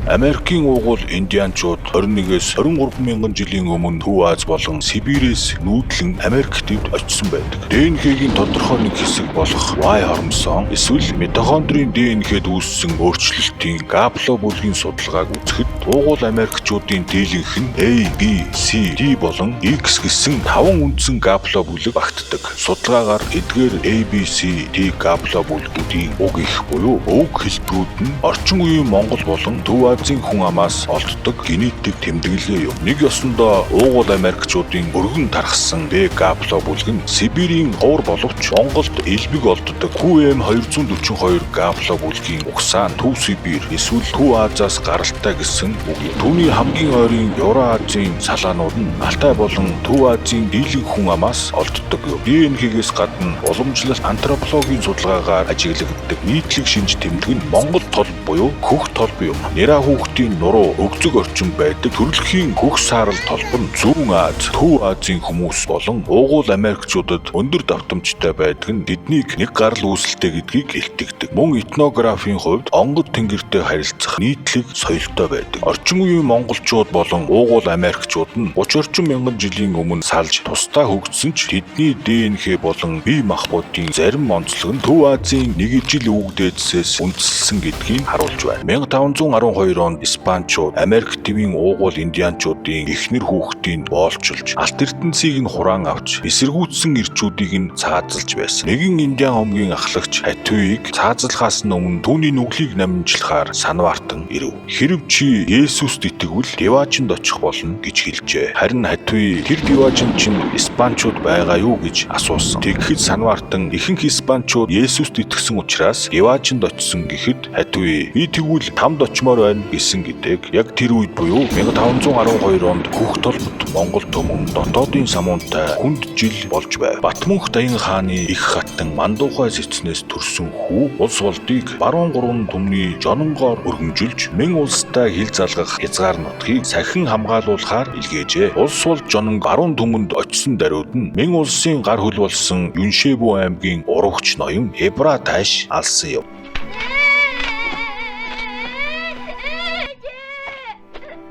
Америкийн уугуул индианчууд 21-с 23 мянган жилийн өмнө Төв Аз болон Сибирээс нүүдлэн Америк дэвд очсон байдаг. ДНХ-гийн тодорхой нэг хэсэг болох Y хромосом эсвэл митохондрийн ДНХ-д үүссэн өөрчлөлтийн гаплобүлгийн судалгааг үзэхэд уугуул Америкчуудын дийлэнх нь A, B, C, D болон X гэсэн 5 үндсэн гаплобүлэг багтдаг. Судалгаагаар эдгээр A, B, C, D гаплобүлгүүдийн уг их буюу уг хэлбэрүүд нь орчин үеийн Монгол болон Төв Азийн хүн амаас олддог генетик тэмдэглэл юм. Нэг ёсондоо уугуул Америкчуудын өргөн тархсан B гаплобүлэг нь Сибирийн ховор боловч Монголд элбэг олддог QM 242 гаплобүлгийн угсаа Төв Сибирь эсвэл Төв Азаас гаралтай гэсэн үг. Түүний хамгийн ойрын Евразийн салаанууд нь Алтай болон Төв Азийн дийлэнх хүн амаас олддог юм. ДНХ-гээс гадна уламжлалт антропологийн судалгаагаар ажиглагддаг нийтлэг шинж тэмдэг нь Монгол толб буюу хөх толб юм. Нэраа хүүхдийн нуруу өгзөг орчин байдаг төрөлхийн хөх саарал толб нь Зүүн Аз, Төв Азийн хүмүүс болон уугуул Америкчуудад өндөр давтамжтай байдаг нь тэднийг нэг гарал үүсэлтэй гэдгийг илтгэдэг. Мөн этнографийн хувьд онгод тэнгэртэй харилцах нийтлэг соёлтой байдаг. Орчин үеийн монголчууд болон уугуул Америкчууд нь 30 орчим мянган жилийн өмнө салж тусдаа хөгжсөн ч тэдний ДНХ болон бие махбодын зарим онцлог нь Төв Азийн нэг ижил өвөг дээдсээс үндэслэн гэдгийг харуулж байна. 1512 онд Испанчууд Америк тивийн уугуул индианчуудын эхнэр хүүхдийг боолчилж алт эрдэнсийг нь хураан авч эсэргүүцсэн ирчүүдийг нь цаазалж байсан. Нэгэн индиан хомгийн ахлагч Хатуийг цаазалхаас өмнө түүний нүглийг намжлахаар санваартан ирэв. Хэрв чи Есүст итгэвэл Диваачинд очих болно гэж хэлжээ. Харин Хатуи тэр Диваачинд чинь Испанчууд байгаа юу гэж асуусан. Тэгэхэд санваартан ихэнх Испанчууд Есүст итгэсэн учраас Диваачинд очсон гэхэд Хатуи би тэгвэл тамд очимоор байна гэсэн гэдэг. Яг тэр үед буюу 1512 онд хөх толбот Монгол төмөн дотоодын самуунтай хүнд жил болж байв. Батмунх Даян хааны их хатан Мандухай сэцнээс төрсөн хүү улс болдыг баруун гурван түмний жононгоор өргөмжилж мэн улстай хил залгах хязгаар нутгийг сахин хамгаалуулахаар илгээжээ. Улс бол жонон баруун түмэнд очсон даруйд нь мэн улсын гар хөл болсон Юншэбу аймгийн урагч ноён Эбра Тайш алсан юм.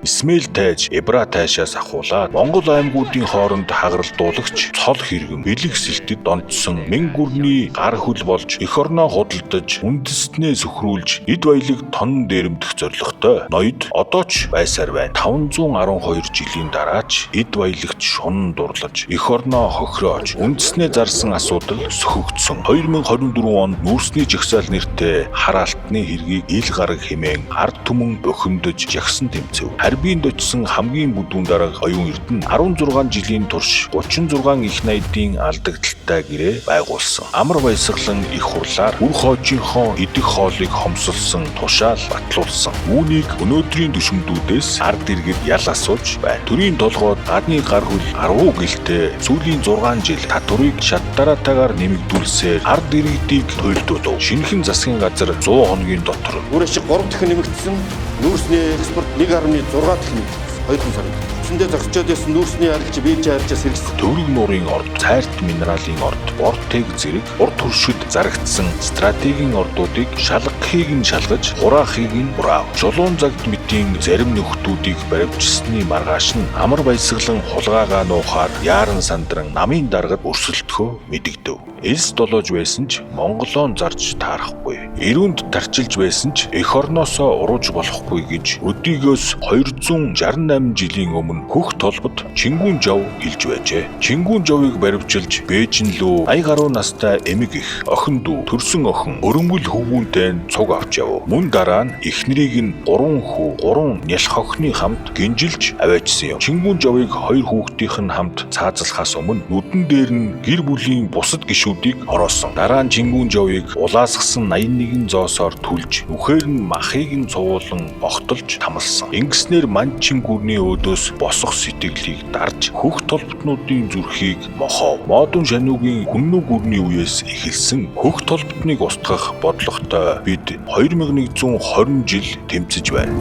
Исмаил Тайж Эбра Тайшаас ахуулаад Монгол аймагуудын хооронд хагаралдуулагч цол хэрэгэн бэлэг сэлтэд донцсон мэн гүрний гар хөл болж эх орноо худалдаж үндэстнээ сөхрүүлж эд баялаг тонн дээрэмдэх зорилготой ноёд одоо ч байсаар байна. 512 жилийн дараач эд баялагч шунан дурлаж эх орноо хохироож үндэснээ зарсан асуудал сөхөгдсөн. 2024 онд нүүрсний жагсаал нэртэй хар алтны хэргийг ил гараг хэмээн ард түмэн бохимдож жагсан тэмцэв. Харбинд очсон хамгийн бүдүүн дарга оюун эрдэнэ 16 жилийн турш 36 их найдын алдагдaltaй гэрээ байгуулсан. Амар баясгалан их хурлаар үр хоожийнхоо идэх хоолыг хомсолсон тушаал батлуулсан. Үүнийг өнөөдрийн түшмдүүдээс ард иргэд ял асууж байна. Төрийн толгойд гадны гар хөл 10 гэлтэй сүүлийн 6 жил татварыг шатдараатаагаар нэмэгдүүлсээр ард иргэдийг туйлдуулав. Шинэхэн засгийн газар 100 хоногийн дотор үрээ шиг 3 дахин нэмэгдсэн нүүрсний экспорт 1.6 дахин 2 сар. Үндсэндээ зогсчод байсан нүүрсний арилж бийж арилжаас хэрэгсэн. Төвлөг нуурын орд, цайрт минералын орд, бортыг зэрэг урд туршид зарагдсан стратегийн ордуудыг шалгахыг нь шалгаж, хураахыг нь хураав. Чулуун загт мэтийн зарим нөхдүүдийг баривчсны маргааш нь амар баясгалан хулгайгаа нуухаар яаран сандран намын даргад өрсөлдөхөө мэдэгдэв. Элс долоож байсан ч Монголоон зарж таарахгүй. Ирүүнд тарчилж байсан ч эх орноосоо урууж болохгүй гэж өдийгөөс 268 жилийн өмнө хөх толбот Чингүн жав илж байжээ. Чингүн жавыг баривчилж Бээжин лөө 80 гаруй настай эмэг их охин дүү төрсөн охин өрөмгөл хөвгүүнтэй цуг авч яв. Мөн дараа нь эхнэрийг нь 3 хүү 3 нялх охины хамт гинжилж аваачсан юм. Чингүн жавыг 2 хүүхдийнх нь хамт цаазалхаас өмнө нүдэн дээр нь гэр бүлийн бусад гишүүдийг ороосон. Дараа нь Чингүн жавыг улаасгсан 81 зоосоор түлж нүхээр нь махыг нь цувуулан огтолж тамалсан. Ингэснээр Манчин гүрний өөдөөс босох сэтгэлийг дарж хөх толботнуудын зүрхийг мохов. Модон шануугийн хүннүү гүрний үеэс эхэлсэн хөх толботныг устгах бодлоготой бид 2120 жил тэмцэж байна.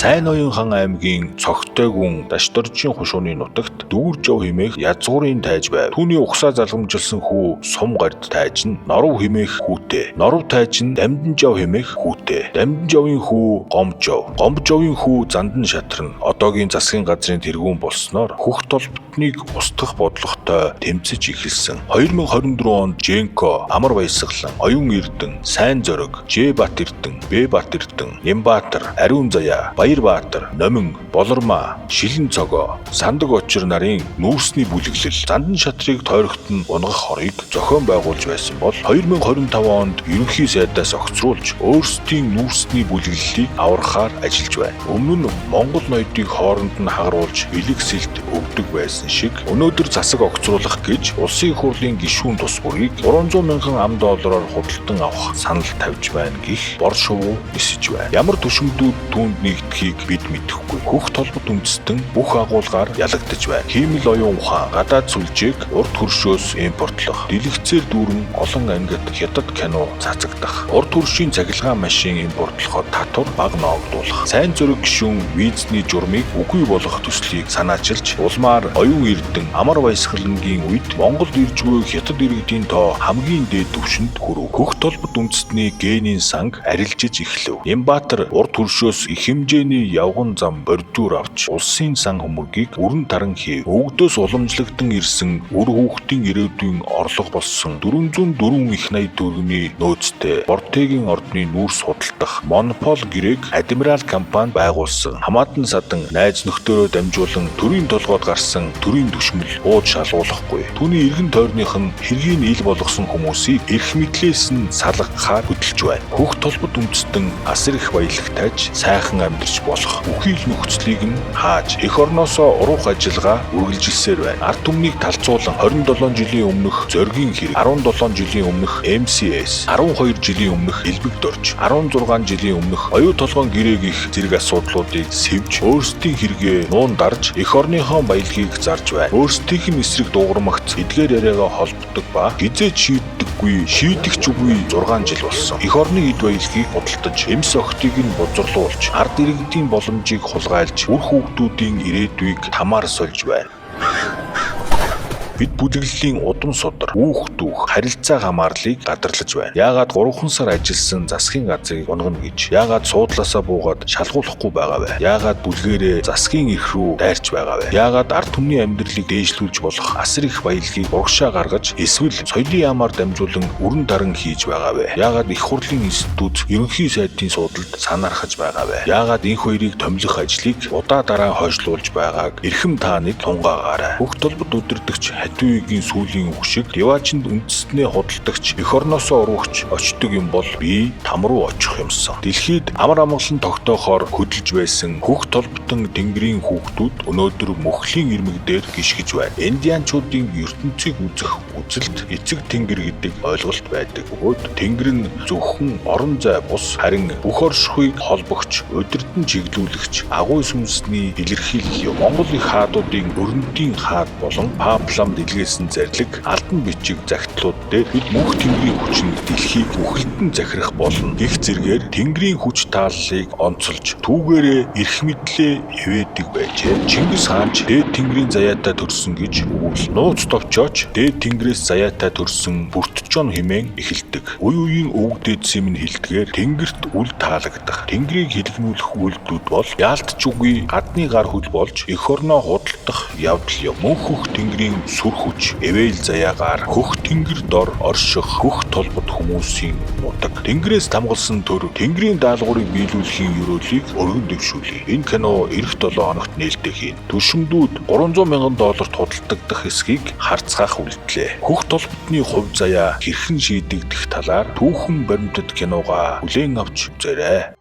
Сайн Ноён хан аймгийн Цогтой гүн Дашторжийн хушууны нутагт Дүүр Жав хэмээх язгуурын тайж байв. Түүний угсаа залгамжилсан хүү Сум гард тайж нь Норов хэмээх хүүтэй. Норов тайж нь Дамдан Жав хэмээх хүүтэй. Дамдан Жавын хүү Гомб Жав. Гомб Жавын хүү Зандан Шатран одоогийн засгийн газрын тэргүүн болсноор хөх толботныг устгах бодлоготой тэмцэж эхэлсэн. 2024 онд Женко, Амар Баясгалан, Оюун Эрдэнэ, Сайн Зориг, Ж Бат Эрдэнэ, Б Бат Эрдэнэ, Нямбаатар, Ариун Заяа, Баярбаатар, Номин, Болормаа, Шилэн Цогоо, Сандаг Очир нарын нүүрсний бүлэглэл Зандан Шатрыг тойрогтон унгах хорыг зохион байгуулж байсан бол 2025 онд ерөнхий сайдаас огцруулж өөрсдийн нүүрсний бүлэглэлийг аврахаар ажиллаж байна. Өмнө нь Монгол ноёдыг хооронд нь хагаруулж элэгсэлд өгдөг байсан шиг өнөөдөр засаг огцруулах гэж улсын их хурлын гишүүн тус бүрийг 300 мянган $ам худалдан авах санал тавьж байна гэх бор шувуу нисэж байна. Ямар төшөмдүүд түүнд нэгдэхийг бид мэдэхгүй. Хөх толбот үндэстэн бүх агуулгаар ялагдаж байна. Хиймэл оюун ухаан, гадаад сүлжээг урд хөршөөс импортлох, дэлгэцээр дүүрэн олон ангид хятад кино цацагдах, урд хөршийн цахилгаан машин импортлоход татвар бага ноогдуулах, Сайн Зориг гишүүн визний журмыг үгүй болгох төслийг санаачилж улмаар Оюун Эрдэнэ, Амар Баясгалангийн үед Монголд ирж буй хятад иргэдийн тоо хамгийн дээд түвшинд хүрв. Хөх толбот үндэстний генийн санг арилжиж эхлэв. Нямбаатар урд хөршөөс их хэмжээний явган зам бордюр авч улсын сан хөмөргийг өрн таран хийв. Өвгдөөс уламжлагдсан ирсэн үр хүүхдийн ирээдүйн орлого болсон 404 их найд төгрөгийн нөөцтэй Бортегийн ордны нүүрс худалдах монопол гэрээг Адмирал компани байгуулсан. Хамаатан Садан найз нөхдөөрөө дамжуулан төрийн толгойд гарсан төрийн түшмэл ууд шалгуулахгүй. Түүний эргэн тойрных нь хэргийг ил болгосон хүмүүсийг эрх мэдлээс нь салгахаар хөдөлж байна. Хөх толбот үндэстэн асар их баялаг тайж сайхан амьдарч болох үхэл нөхцөлийг нь хааж эх орноосоо уруух ажиллагаа үргэлжилсээр байна. Ард түмнийг талцуулан 27 жилийн өмнөх зоргийн хэрэг, 17 жилийн өмнөх MCS, 12 жилийн өмнөх элбэг дорж, 16 жилийн өмнөх оюу толгойн гэрээг их зэрэг асуудлуудыг сэвж өөрсдийн хэрэгээ нуун дарж эх орныхон баялагийг зарж байна. Өөрсдийнх нь эсрэг дуугармагц эдгээр яриагаа холбогддог ба гизээ шийддэггүй, шийдэгч үгүй 6 жил болсон. Эх орны эд баялагийг худалдаж, эмс охтыг нь бузруулж, ард иргэдийн боломжийг хулгайлж, үр хүүхдүүдийн ирээдүйг тамаар сольж байна. Бид бүлэглэлийн удам судар, үүх харилцаа хамаарлыг гадарлаж байна. Яагаад 3 сар ажилласан засгийн газрыг унгана гэж? Яагаад суудлаасаа буугаад шалгуулахгүй байгаа вэ? Яагаад бүлгээрээ засгийн эрх рүү дайрч байгаа вэ? Яагаад ард түмний амьдралыг дээшлүүлж болох асар их баялагийг урагшаа гаргаж эсвэл соёлын яамаар дамжуулан өрн даран хийж байгаа вэ? Яагаад их хурлын институт ерөнхий сайдын суудалд санаархаж байгаа вэ? Яагаад энх хоёрыг томилох ажлыг удаа дараа хойшлуулж байгааг эрхэм та нэг тунгаагаарай. Хөх толбот удирдагч Хатуугийн сүүлийн үгшиг Деваачинд үндэстнээ худалдагч эх орноосоо уруугч очдөг юм бол би там руу очих юмсан. Дэлхийд амар амгалан тогтоохоор хөдөлж байсан хөх толботон тэнгэрийн хүүхдүүд өнөөдөр мөхлийн ирмэг дээр гიშгэж байна. Индианчуудын ертөнцийг үзэх үзэлд эцэг тэнгэр гэдэг ойлголт байдаг бөгөөд тэнгэр нь зөвхөн орон зай бус харин бүх оршихуйг холбогч, удирдан чиглүүлэгч, агуй сүнсний илэрхийлэл юм. Монгол их хаадуудын өрнөдийн хаад болон паплам дэлгээсэн зарлиг алдан бичиг загтлууд дээр бид мөнх тэнгэрийн хүчинд дэлхийг бүхэлдэн захирах болно. Гэх зэргээр тэнгэрийн хүч тааллыг онцолж түүгээрээ эрх мэдлээ ивэдэг байжээ. Чингис хаан ч дээд тэнгэрийн заяатай төрсөн гэж өгвөл нууц товчооч дээд тэнгэрээс заяатай төрсөн бүртчон хэмээн эхэлдэг. Үе үеийн өвгдөөдс юм хэлдгээр тэнгэрт үл таалагдах, тэнгэрийг хэлгнүүлэх үйлдэлүүд бол яалтчгүй гадны гар хөл болж эх орноо худалдах явдал юм. Мөнх хөх тэнгэрийн сүр хүч эвэл заяагаар хөх тэнгэр дор орших хөх толбот хүмүүсийн нутаг. Тэнгэрээс тамгалсан төр тэнгэрийн даалгаврыг биелүүлэхийн ёроолыг өргөн дэвшүүлье. Энэ кино эх 7 хоногт нээлттэй хийн. Түшмдүүд $300 мянган худалдагдах эсхийг харцгаах үлдлээ. Хөх толботны хувь заяа хэрхэн шийдэгдэх талаар түүхэн баримтат киногаа хүлээн авч үзээрэй.